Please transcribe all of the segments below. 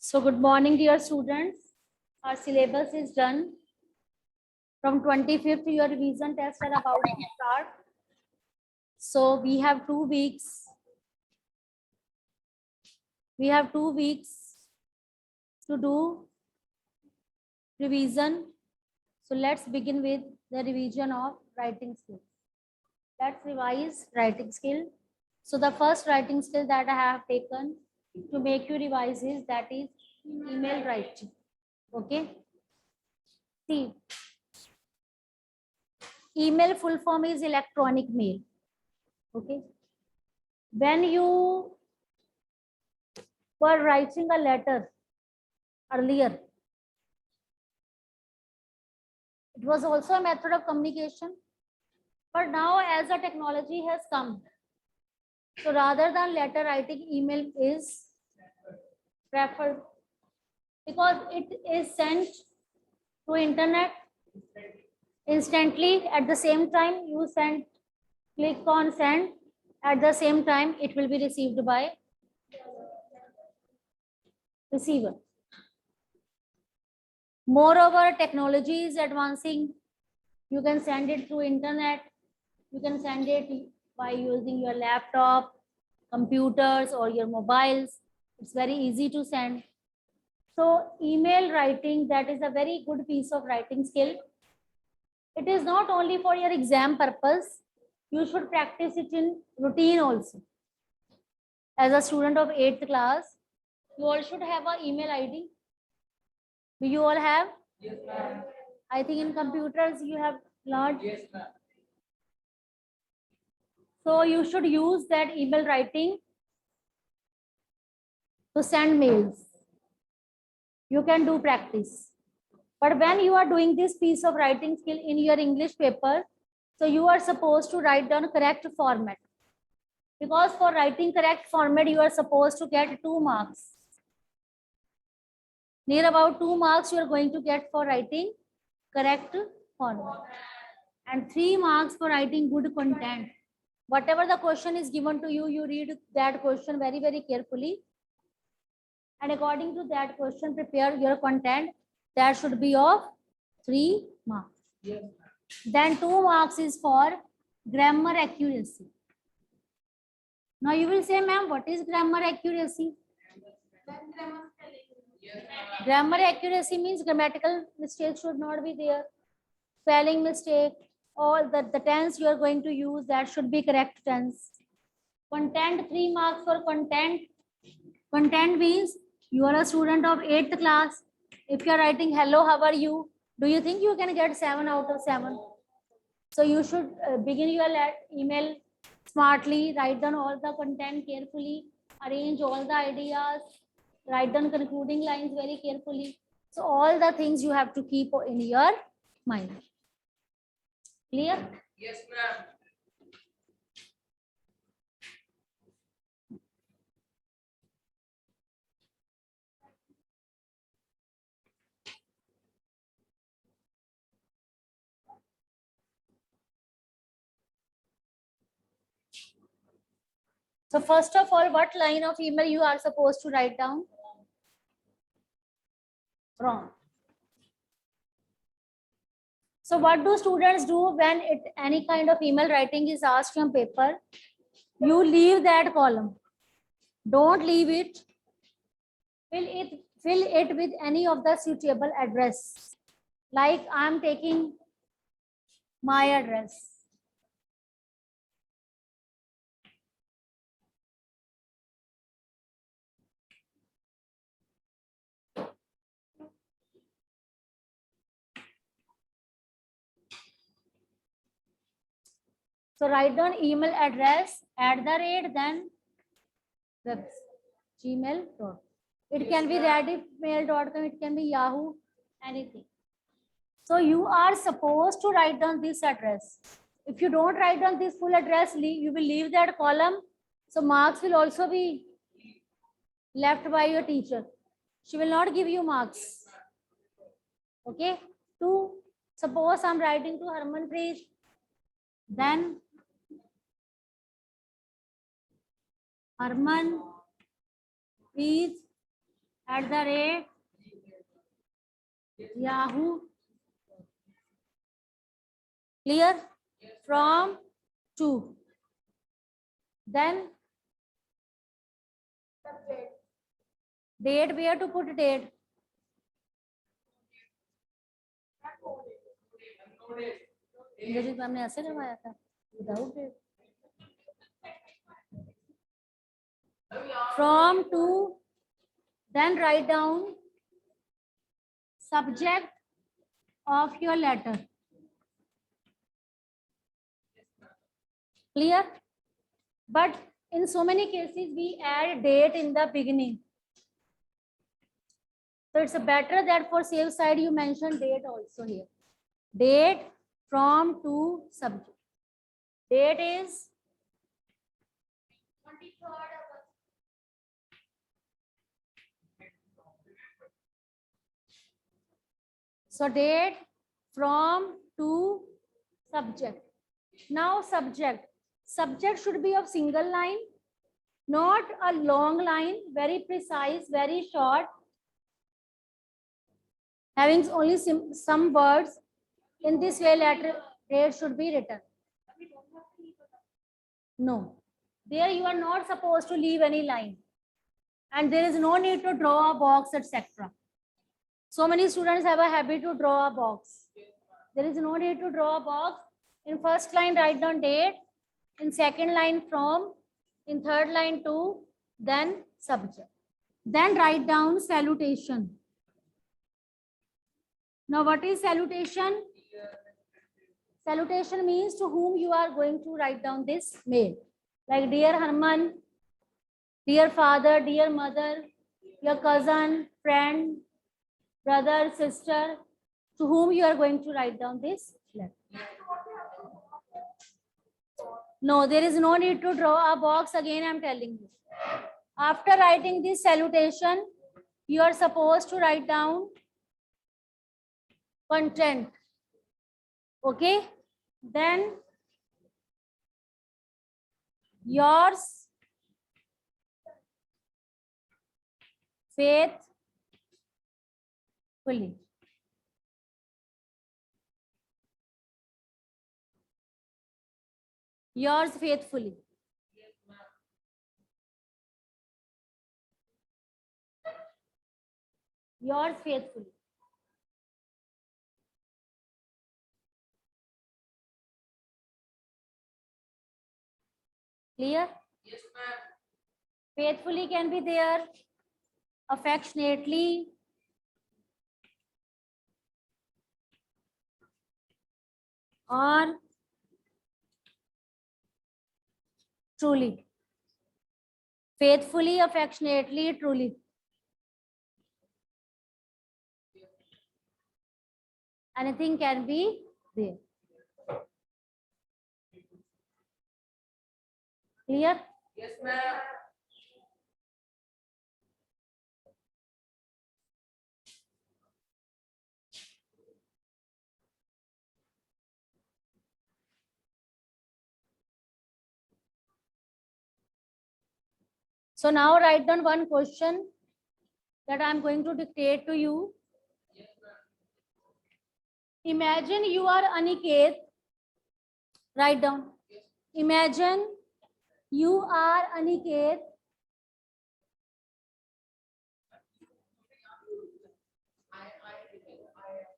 So good morning, dear students. Our syllabus is done. From 25th, your revision tests are about to start. So we have 2 weeks. We have 2 weeks to do revision. So let's begin with the revision of writing skills. Let's revise writing skill. So the first writing skill that I have taken to make you revise is that is email writing. Okay. See, email full form is electronic mail. Okay. When you were writing a letter earlier, it was also a method of communication. But now as the technology has come, so rather than letter writing, email is preferred because it is sent to internet instantly. At the same time, you click on send. At the same time, it will be received by receiver. Moreover, technology is advancing. You can send it through internet. You can send it by using your laptop, computers, or your mobiles. It's very easy to send. So email writing, that is a very good piece of writing skill. It is not only for your exam purpose. You should practice it in routine also. As a student of 8th class, you all should have an email ID. Do you all have? Yes, ma'am. I think in computers you have learned. Yes, ma'am. So you should use that email writing to send mails. You can do practice. But when you are doing this piece of writing skill in your English paper, so you are supposed to write down correct format. Because for writing correct format, you are supposed to get 2 marks. Near about 2 marks you are going to get for writing correct format. And 3 marks for writing good content. Whatever the question is given to you, you read that question very, very carefully. And according to that question, prepare your content. That should be of 3 marks. Yes. Then 2 marks is for grammar accuracy. Now you will say, ma'am, what is grammar accuracy? Grammar accuracy means grammatical mistakes should not be there. Spelling mistake, all the tense you are going to use, that should be correct tense. Content, 3 marks for content. Content means you are a student of 8th class. If you are writing hello, how are you? Do you think you can get 7 out of 7? So you should begin your email smartly, write down all the content carefully, arrange all the ideas, write down concluding lines very carefully. So all the things you have to keep in your mind. Clear? Yes, ma'am. So first of all, what line of email you are supposed to write down? Wrong. So what do students do when any kind of email writing is asked on paper? You leave that column. Don't leave it. Fill it with any of the suitable address. Like I'm taking my address. So write down email address @ then gmail.com. It can be redditmail.com, it can be Yahoo, anything. So you are supposed to write down this address. If you don't write down this full address, you will leave that column. So marks will also be left by your teacher. She will not give you marks. Okay. 2. Suppose I'm writing to Harmanpreet. Then Harman, please @yahoo. Clear? From to. Then date, where to put date? Indrajit ma'am ने ऐसे करवाया था without date. From to, then write down subject of your letter. Clear? But in so many cases we add date in the beginning. So it's better that for safe side you mention date also here. Date from to subject. Date is 23rd August. So date from to subject. Now subject. Subject should be of single line, not a long line, very precise, very short, having only some words. In this way, letter date should be written. No, there you are not supposed to leave any line, and there is no need to draw a box, etc. So many students have a habit to draw a box. There is no need to draw a box. In first line, write down date. In second line, from. In third line, to. Then subject. Then write down salutation. Now, what is salutation? Salutation means to whom you are going to write down this mail. Like dear Harman, dear father, dear mother, your cousin, friend, brother, sister, to whom you are going to write down this letter. No, there is no need to draw a box again, I am telling you. After writing this salutation, you are supposed to write down content. Okay? Then yours faithfully. Yours faithfully. Yours faithfully. Clear? Yes, ma'am. Faithfully can be there. Affectionately. Or truly. Faithfully, affectionately, truly. Anything can be there. Clear? Yes, ma'am. So now write down one question that I am going to dictate to you. Imagine you are Aniket. Write down. Imagine you are Aniket.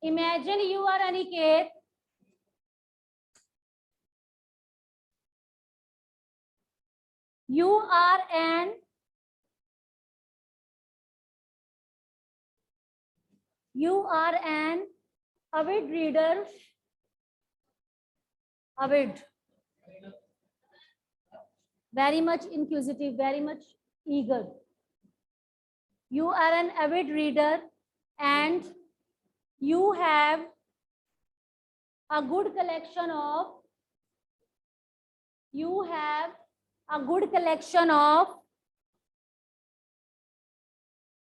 Imagine you are Aniket. You are an avid reader. Avid. Very much inquisitive, very much eager. You are an avid reader and you have a good collection of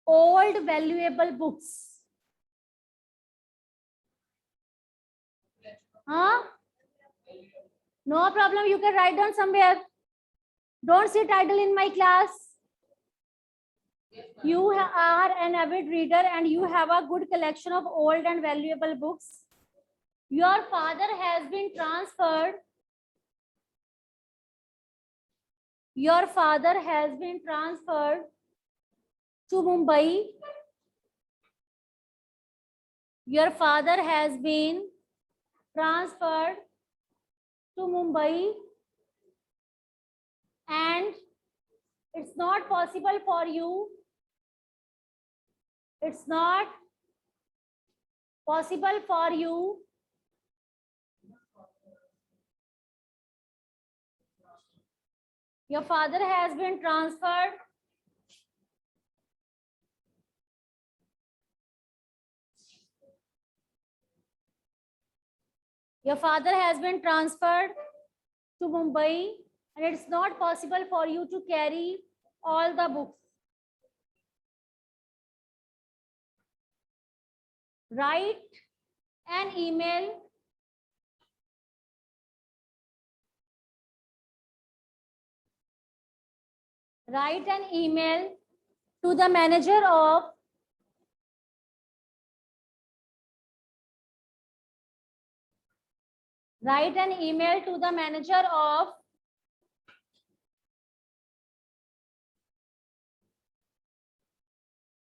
old valuable books. Huh? No problem, you can write down somewhere. Don't sit idle in my class. You are an avid reader and you have a good collection of old and valuable books. Your father has been transferred. Your father has been transferred to Mumbai. Your father has been transferred to Mumbai, and it's not possible for you. It's not possible for you Your father has been transferred. Your father has been transferred to Mumbai, and it's not possible for you to carry all the books. Write an email to the manager of write an email to the manager of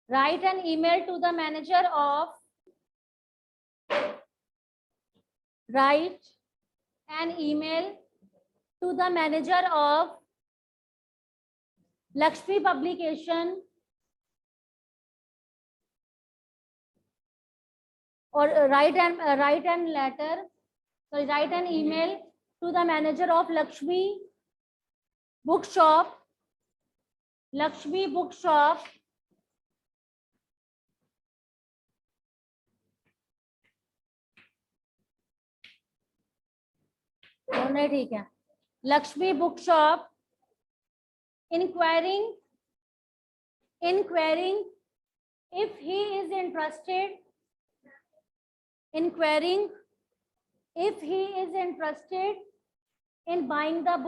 write an email to the manager of write an email to the manager of Lakshmi Publication, or write an email to the manager of Lakshmi Bookshop, नहीं ठीक है, Lakshmi Bookshop, inquiring if he is interested in buying the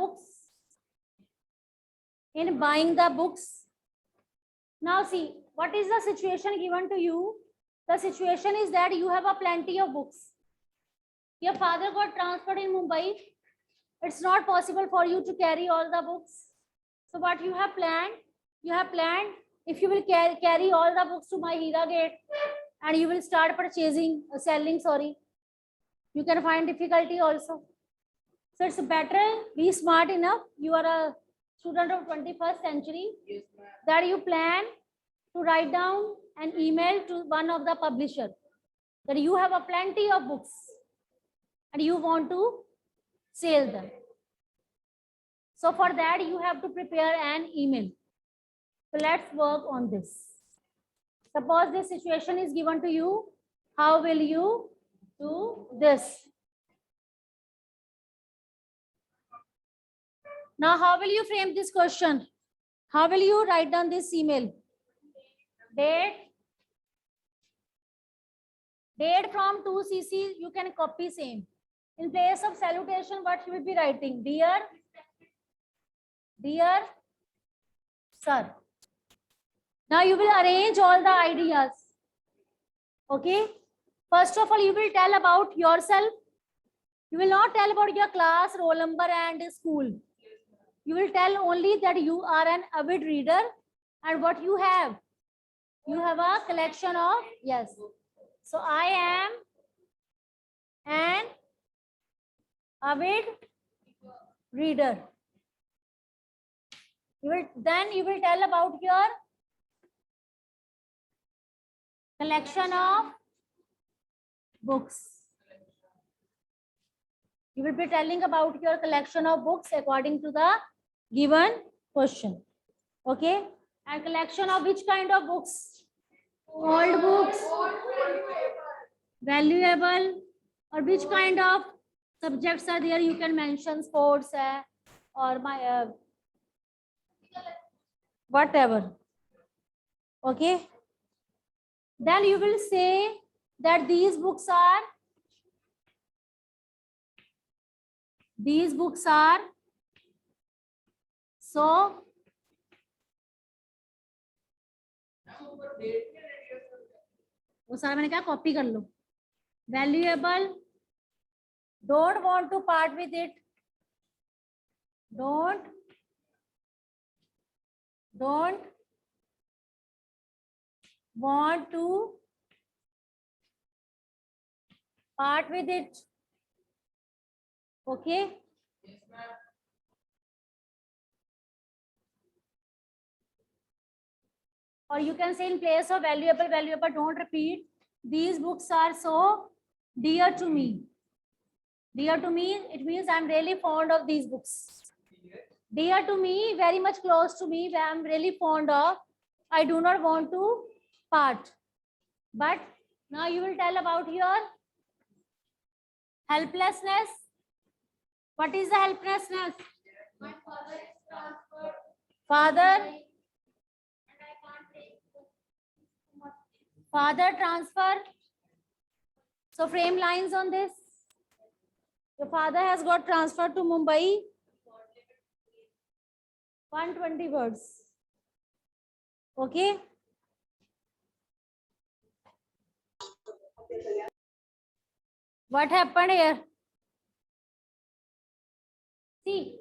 books. Now see, what is the situation given to you? The situation is that you have a plenty of books. Your father got transferred in Mumbai. It's not possible for you to carry all the books. So what you have planned? If you will carry all the books to my Hira Gate and you will start selling, you can find difficulty also. So it's better, be smart enough. You are a student of 21st century, Yes, ma'am. that you plan to write down an email to one of the publisher that you have a plenty of books and you want to sell them. So for that, you have to prepare an email. So let's work on this. Suppose this situation is given to you. How will you do this? Now, how will you frame this question? How will you write down this email? Date from 2cc, you can copy same. In place of salutation, what you will be writing? Dear sir. Now you will arrange all the ideas. Okay. First of all, you will tell about yourself. You will not tell about your class, roll number, and school. You will tell only that you are an avid reader and what you have. You have a collection of, yes. So I am an avid reader. Then you will tell about your collection of books. You will be telling about your collection of books according to the given question. Okay? And collection of which kind of books? Old books, valuable, or which kind of subjects are there? You can mention sports or my whatever. Okay? Then you will say that these books are so वो सारा मैंने कहा copy कर लो. Valuable, don't want to part with it, don't want to part with it. Okay. Yes, ma'am. Or you can say in place of valuable, don't repeat. These books are so dear to me. Dear to me, it means I'm really fond of these books. Dear to me, very much close to me, where I'm really fond of. I do not want to part. But now you will tell about your helplessness. What is the helplessness? My father is transferred. Father, And I can't take. father transfer. So frame lines on this. Your father has got transferred to Mumbai. 120 words. Okay. What happened here? See,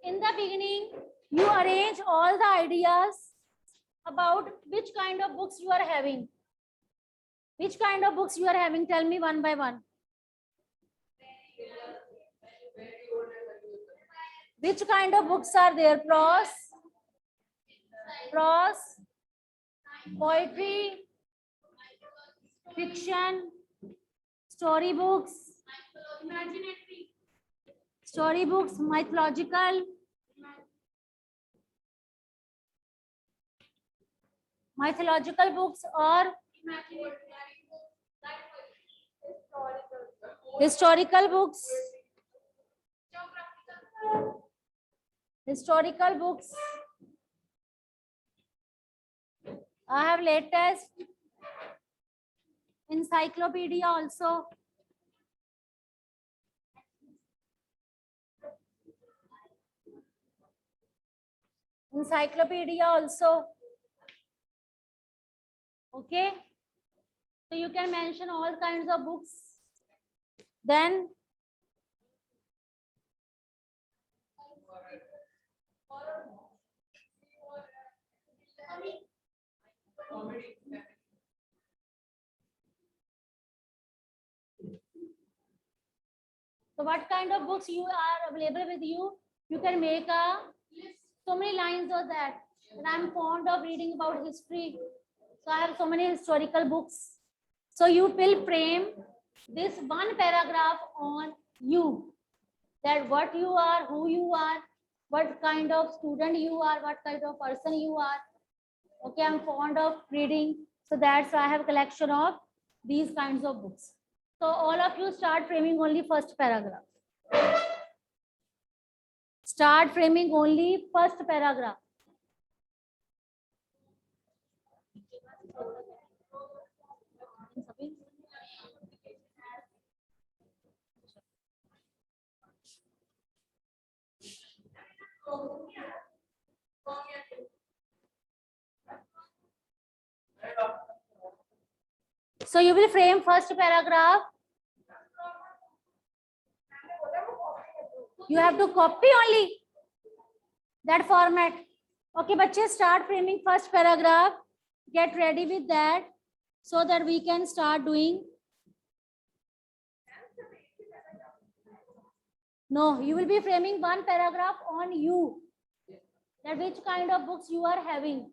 in the beginning, you arrange all the ideas about which kind of books you are having. Which kind of books you are having? Tell me one by one. Which kind of books are there? Prose, poetry, fiction, storybooks, mythological, books, or historical books. I have latest encyclopedia also. Okay. So you can mention all kinds of books. Then so what kind of books you are available with you? You can make a list. So many lines of that. And I'm fond of reading about history. So I have so many historical books. So you will frame this one paragraph on you. That what you are, who you are, what kind of student you are, what kind of person you are. Okay, I'm fond of reading. So that's why I have a collection of these kinds of books. So all of you start framing only first paragraph. Start framing only first paragraph. So you will frame first paragraph. You have to copy only that format. Okay, bachche, start framing first paragraph. Get ready with that so that we can start doing. No, you will be framing one paragraph on you. That which kind of books you are having.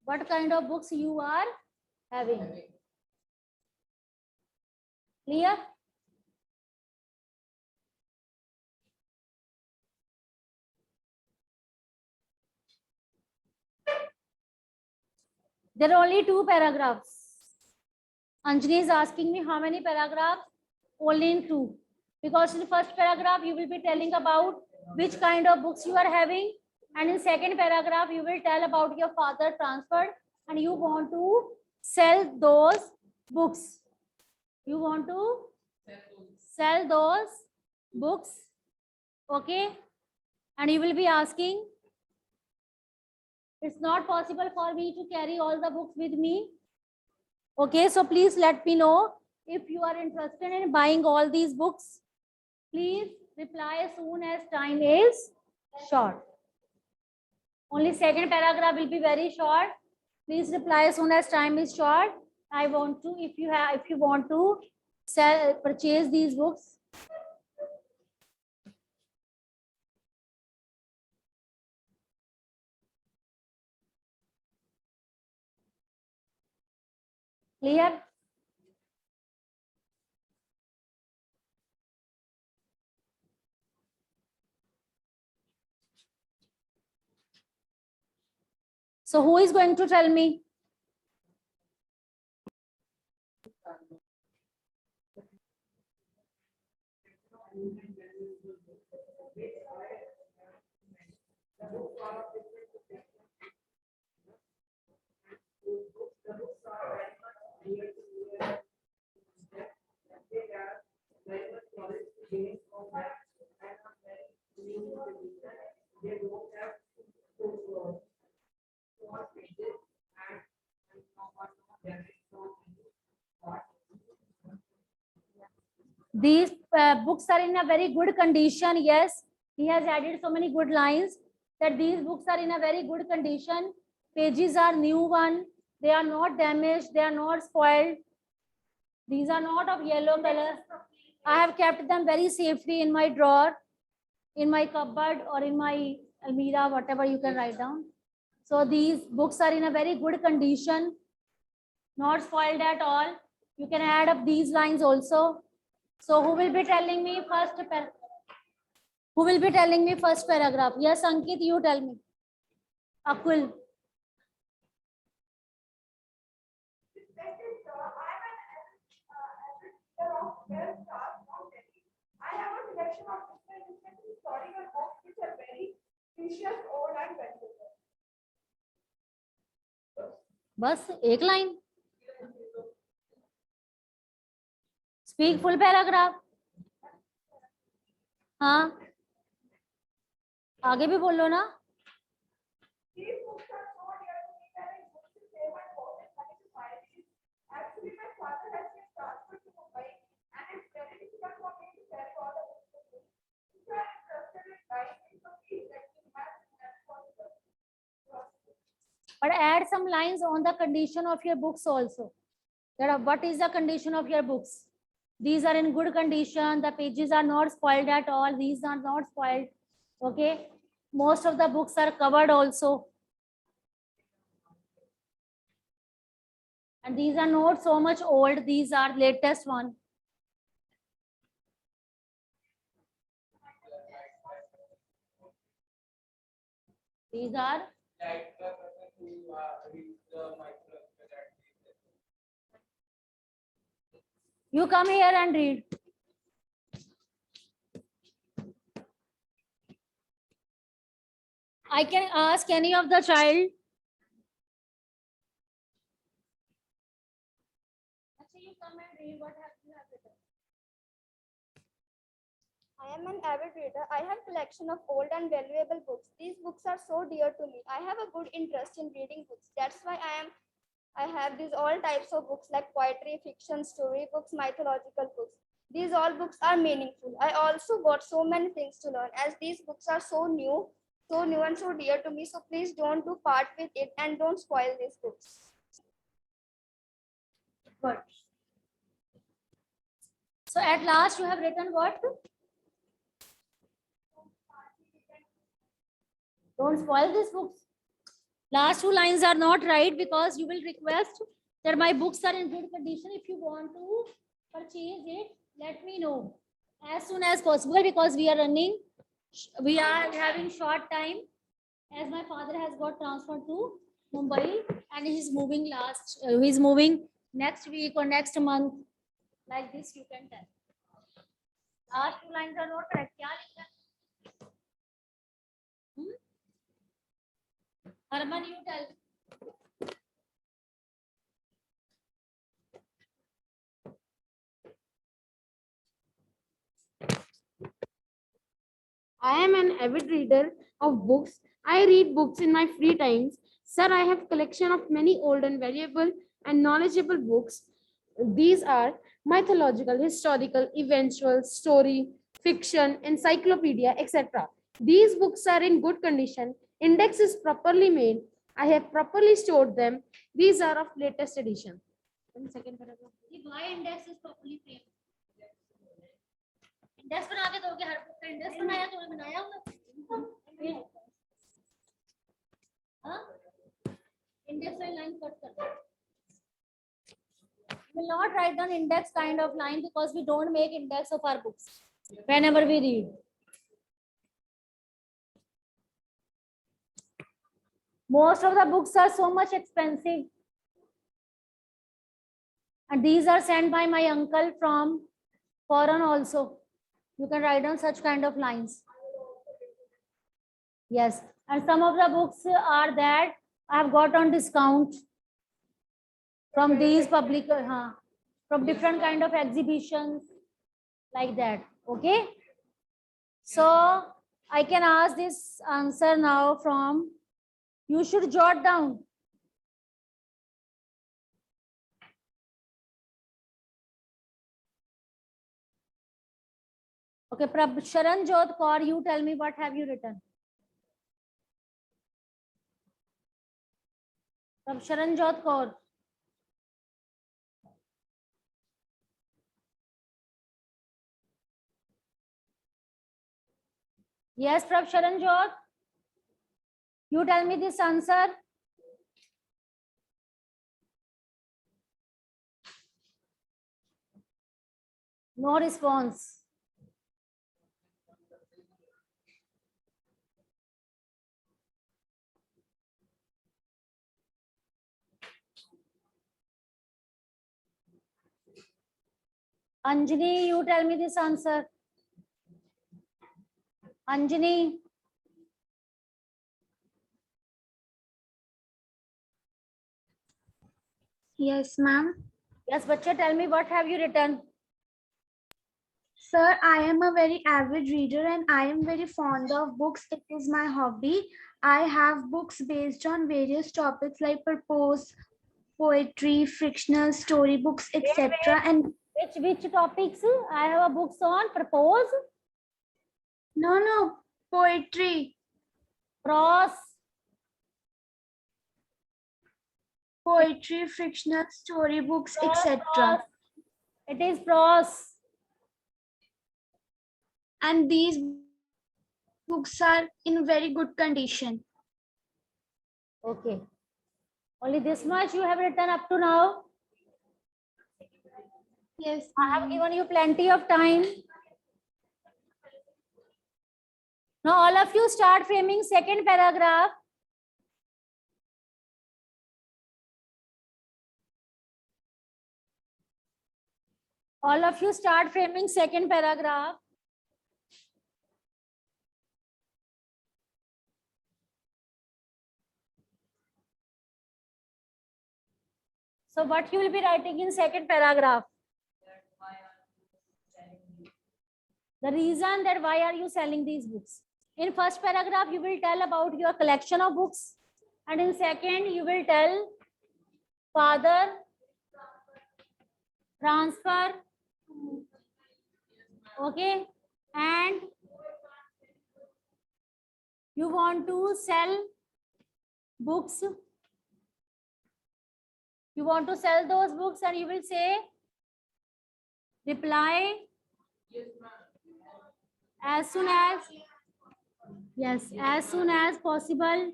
What kind of books you are having. Clear? There are only 2 paragraphs. Anjali is asking me how many paragraphs? Only in 2. Because in the first paragraph, you will be telling about which kind of books you are having. And in second paragraph, you will tell about your father transferred and you want to sell those books. You want to sell those books. Okay. And you will be asking It's not possible for me to carry all the books with me. Okay, so please let me know if you are interested in buying all these books. Please reply as soon as time is short. Only second paragraph will be very short. Please reply as soon as time is short. I want to, if you want to purchase these books. Clear? So who is going to tell me? These books are in a very good condition. Yes, he has added so many good lines that these books are in a very good condition. Pages are new one. They are not damaged. They are not spoiled. These are not of yellow color. I have kept them very safely in my drawer, in my cupboard, or in my almirah, whatever you can write down. So these books are in a very good condition, not spoiled at all. You can add up these lines also. So who will be telling me first? Who will be telling me first paragraph? Yes, Ankit, you tell me. Akul. I have a selection of different historical books which are very precious, old and valuable. बस एक line. Speak full paragraph. हाँ. आगे भी बोलो ना. These books are so dear to me that I used to save my pocket money to buy these. Actually, my father has been transferred to Mumbai and it's very difficult for me to carry all the books with me. If you are interested in buying it, so please let me know as soon as possible. But add some lines on the condition of your books also. That what is the condition of your books? These are in good condition. The pages are not spoiled at all. These are not spoiled. Okay. Most of the books are covered also. And these are not so much old. These are latest one. These are Like the person who reads the micro. you come here and read. I can ask any of the child. Actually, you come and read what you have written. I am an avid reader. I have collection of old and valuable books. These books are so dear to me. I have a good interest in reading books. That's why I have these all types of books like poetry, fiction, story books, mythological books. These all books are meaningful. I also got so many things to learn as these books are so new and so dear to me. So please don't do part with it and don't spoil these books. Good. So at last you have written what? Don't spoil these books. Last two lines are not right because you will request that my books are in good condition. If you want to purchase it, let me know as soon as possible because we are having short time as my father has got transferred to Mumbai and he's moving next week or next month. Like this you can tell. Last two lines are not correct. क्या लिखा है? Harman, you tell. I am an avid reader of books. I read books in my free times. Sir, I have collection of many old and valuable and knowledgeable books. These are mythological, historical, eventual, story, fiction, encyclopedia, etc. These books are in good condition. Index is properly made. I have properly stored them. These are of latest edition. Second paragraph. Why index is properly framed? Index बना के दोगे हर book का index बनाया तो बनाया होगा हाँ index वाली लाइन कट कर दो we will not write down index kind of line because we don't make index of our books whenever we read. Most of the books are so much expensive and these are sent by my uncle from foreign also. You can write down such kind of lines. Yes, and some of the books are that I have got on discount from these public, from different kind of exhibitions like that. Okay. So I can ask this answer now from, you should jot down. Okay, Sharan Jot Kaur, you tell me what have you written? Sharan Jot Kaur. Yes, Sharan Jot. You tell me this answer. No response. Anjani, you tell me this answer. Anjani. Yes, ma'am. Yes, Bacha, tell me what have you written? Sir, I am a very avid reader and I am very fond of books. It is my hobby. I have books based on various topics like prose, poetry, fictional storybooks, etc. And Which topics? I have a books on propose, no, poetry, prose, poetry, fictional storybooks, etc. It is prose. And these books are in very good condition. Okay. Only this much you have written up to now. Yes. I have given you plenty of time. Now all of you start framing second paragraph. All of you start framing second paragraph. So what you will be writing in second paragraph? The reason that why are you selling these books? In first paragraph, you will tell about your collection of books. And in second, you will tell father, transfer, okay, and you want to sell books. You want to sell those books and you will say, reply as soon as, yes, as soon as possible.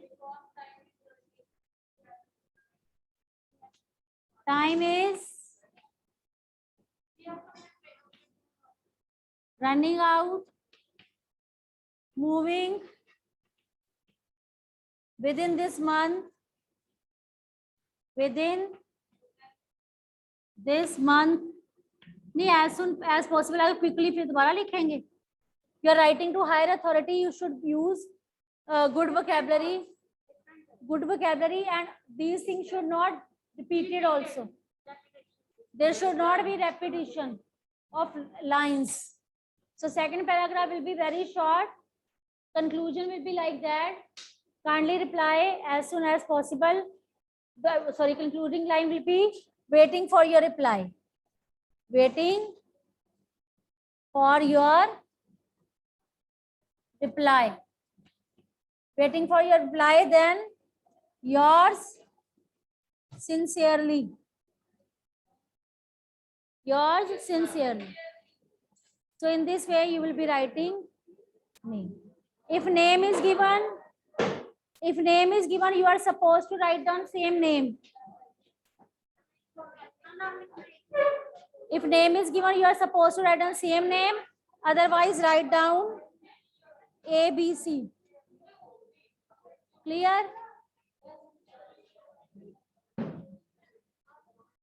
Time is running out, moving within this month, within this month. नहीं, as soon as possible, I'll quickly फिर दोबारा लिखेंगे. You are writing to higher authority, you should use good vocabulary, and these things should not repeated also. There should not be repetition of lines. So second paragraph will be very short. Conclusion will be like that. Kindly reply as soon as possible. Sorry, concluding line will be waiting for your reply. Waiting for your reply. Waiting for your reply, then yours sincerely. Yours sincerely. So in this way, you will be writing name. If name is given, you are supposed to write down same name. If name is given, you are supposed to write down same name. Otherwise, write down A, B, C. Clear?